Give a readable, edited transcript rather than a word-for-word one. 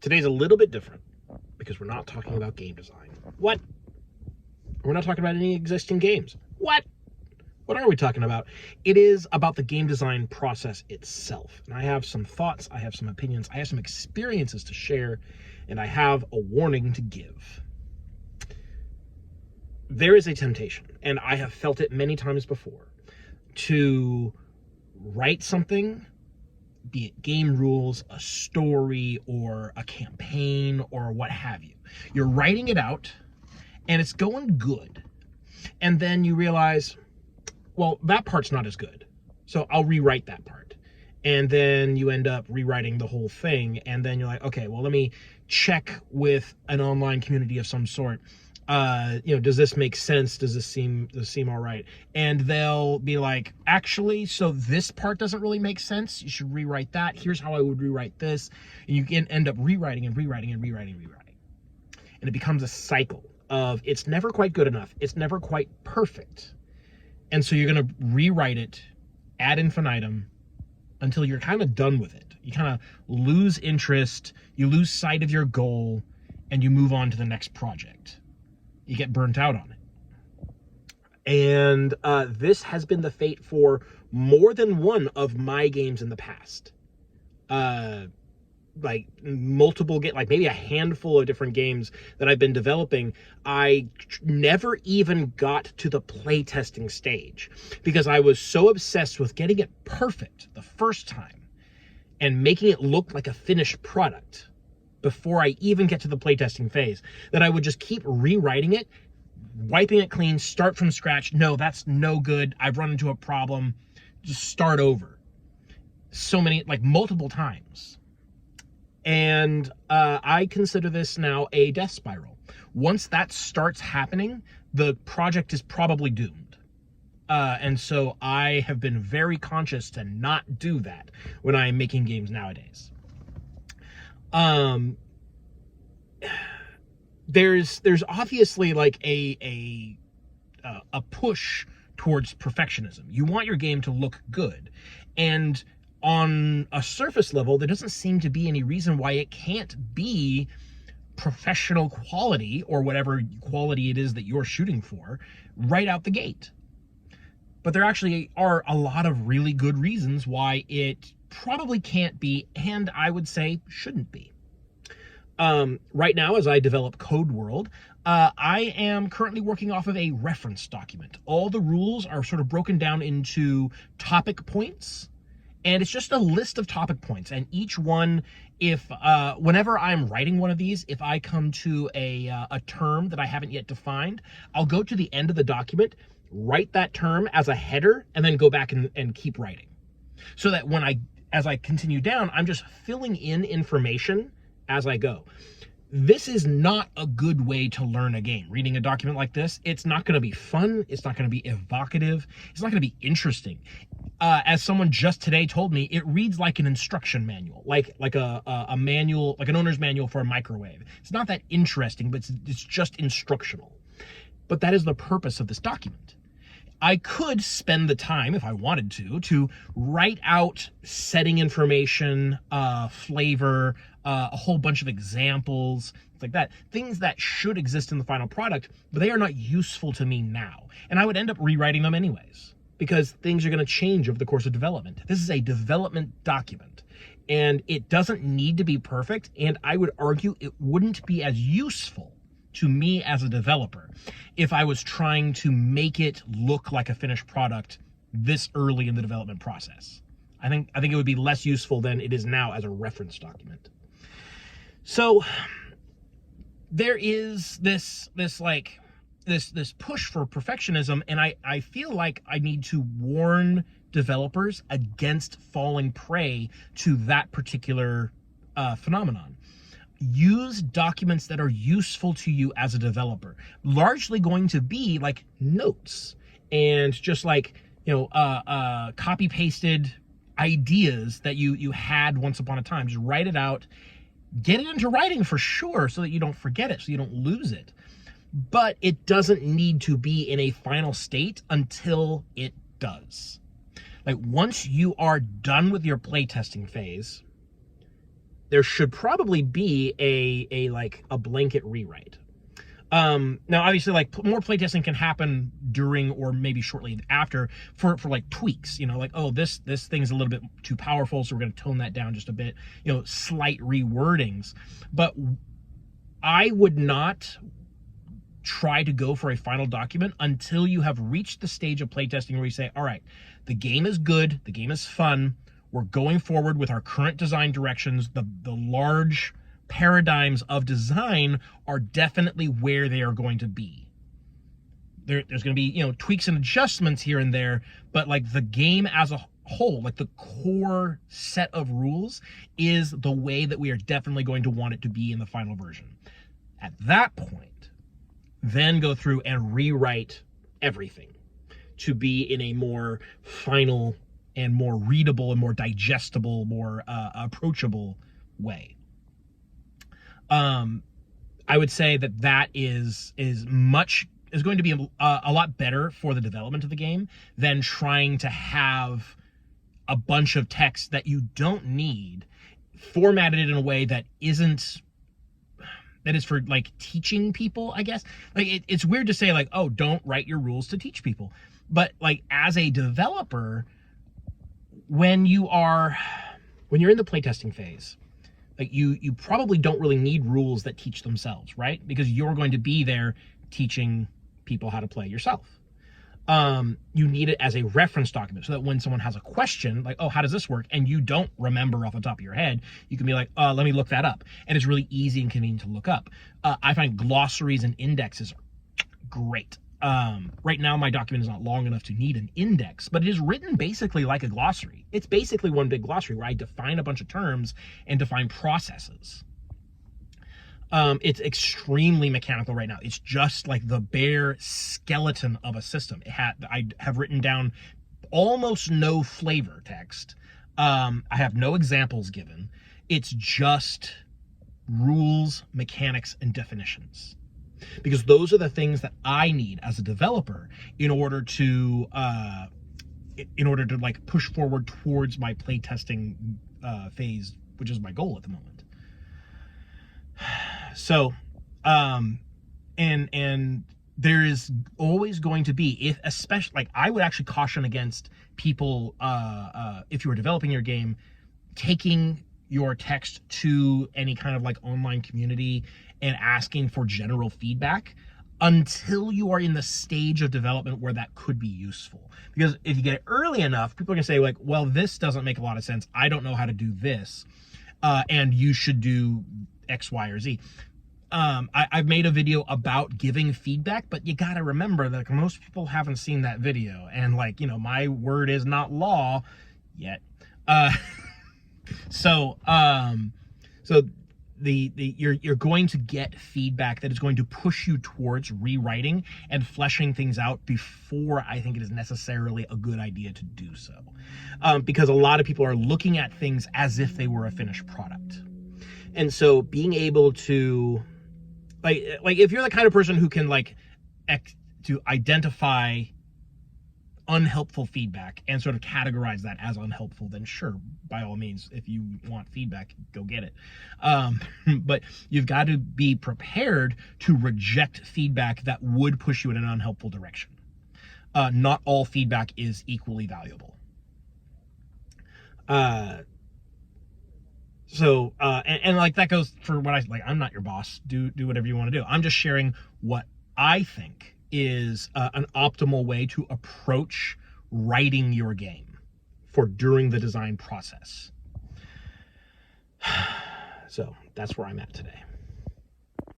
Today's a little bit different because we're not talking about game design. What? We're not talking about any existing games. What? What are we talking about? It is about the game design process itself. And I have some thoughts, I have some opinions, I have some experiences to share, and I have a warning to give. There is a temptation, and I have felt it many times before, to write something, be it game rules, a story, or a campaign, or what have you. You're writing it out, and it's going good. And then you realize, well, that part's not as good, so I'll rewrite that part. And then you end up rewriting the whole thing, and then you're like, okay, well, let me check with an online community of some sort. Does this make sense? Does this seem all right? And they'll be like, actually, so this part doesn't really make sense. You should rewrite that. Here's how I would rewrite this. And you can end up rewriting and rewriting and rewriting and rewriting. And it becomes a cycle of it's never quite good enough. It's never quite perfect. And so you're going to rewrite it ad infinitum until you're kind of done with it. You kind of lose interest, you lose sight of your goal, and you move on to the next project. You get burnt out on it. And this has been the fate for more than one of my games in the past. Like maybe a handful of different games that I've been developing, I never even got to the playtesting stage because I was so obsessed with getting it perfect the first time and making it look like a finished product before I even get to the playtesting phase that I would just keep rewriting it, wiping it clean, start from scratch. No, that's no good. I've run into a problem. Just start over. So many, like multiple times. And I consider this now a death spiral. Once that starts happening, the project is probably doomed. And so I have been very conscious to not do that when I'm making games nowadays. There's obviously like a push towards perfectionism. You want your game to look good, and on a surface level, there doesn't seem to be any reason why it can't be professional quality or whatever quality it is that you're shooting for right out the gate. But there actually are a lot of really good reasons why it probably can't be, and I would say shouldn't be. Right now, as I develop Code World, I am currently working off of a reference document. All the rules are sort of broken down into topic points, and it's just a list of topic points. And each one, whenever I'm writing one of these, if I come to a term that I haven't yet defined, I'll go to the end of the document, write that term as a header, and then go back and keep writing. So that as I continue down, I'm just filling in information as I go. This is not a good way to learn a game. Reading a document like this, it's not going to be fun. It's not going to be evocative. It's not going to be interesting. As someone just today told me, it reads like an instruction manual, like a manual, like an owner's manual for a microwave. It's not that interesting, but it's just instructional. But that is the purpose of this document. I could spend the time, if I wanted to write out setting information, flavor, a whole bunch of examples, things like that. Things that should exist in the final product, but they are not useful to me now. And I would end up rewriting them anyways, because things are going to change over the course of development. This is a development document, and it doesn't need to be perfect, and I would argue it wouldn't be as useful to me as a developer if I was trying to make it look like a finished product this early in the development process. I think it would be less useful than it is now as a reference document. So there is this push for perfectionism, and I feel like I need to warn developers against falling prey to that particular phenomenon. Use documents that are useful to you as a developer, largely going to be like notes and just like, copy pasted ideas that you had once upon a time. Just write it out, get it into writing for sure, so that you don't forget it, so you don't lose it. But it doesn't need to be in a final state until it does. Like once you are done with your playtesting phase, there should probably be a like a blanket rewrite. Now obviously like more playtesting can happen during or maybe shortly after for like tweaks, like, oh, this thing's a little bit too powerful, so we're going to tone that down just a bit, slight rewordings. But I would not try to go for a final document until you have reached the stage of playtesting where you say, all right, the game is good, the game is fun, we're going forward with our current design directions, the large paradigms of design are definitely where they are going to be. There's going to be, tweaks and adjustments here and there, but like the game as a whole, like the core set of rules is the way that we are definitely going to want it to be in the final version. At that point, then go through and rewrite everything to be in a more final and more readable and more digestible, more approachable way. I would say that is going to be a lot better for the development of the game than trying to have a bunch of text that you don't need formatted in a way that is for like teaching people, I guess. Like it's weird to say like, oh, don't write your rules to teach people. But like as a developer, when you're in the playtesting phase, like you probably don't really need rules that teach themselves, right? Because you're going to be there teaching people how to play yourself. You need it as a reference document so that when someone has a question, like, oh, how does this work? And you don't remember off the top of your head, you can be like, let me look that up. And it's really easy and convenient to look up. I find glossaries and indexes are great. Right now, my document is not long enough to need an index, but it is written basically like a glossary. It's basically one big glossary where I define a bunch of terms and define processes. It's extremely mechanical right now. It's just like the bare skeleton of a system. I have written down almost no flavor text. I have no examples given. It's just rules, mechanics, and definitions. Because those are the things that I need as a developer in order to like push forward towards my playtesting phase, which is my goal at the moment. So, and there is always going to be, especially like I would actually caution against people, if you were developing your game, taking your text to any kind of like online community and asking for general feedback until you are in the stage of development where that could be useful. Because if you get it early enough, people are gonna say like, well, this doesn't make a lot of sense. I don't know how to do this. And you should do X, Y, or Z. I've made a video about giving feedback, but you gotta remember that most people haven't seen that video. And like, my word is not law yet. So you're going to get feedback that is going to push you towards rewriting and fleshing things out before I think it is necessarily a good idea to do so. Because a lot of people are looking at things as if they were a finished product. And so being able to, like if you're the kind of person who can to identify unhelpful feedback and sort of categorize that as unhelpful, then sure, by all means, if you want feedback, go get it. But you've got to be prepared to reject feedback that would push you in an unhelpful direction. Not all feedback is equally valuable. And like that goes for what I'm not your boss. Do whatever you want to do. I'm just sharing what I think is an optimal way to approach writing your game for during the design process. So that's where I'm at today.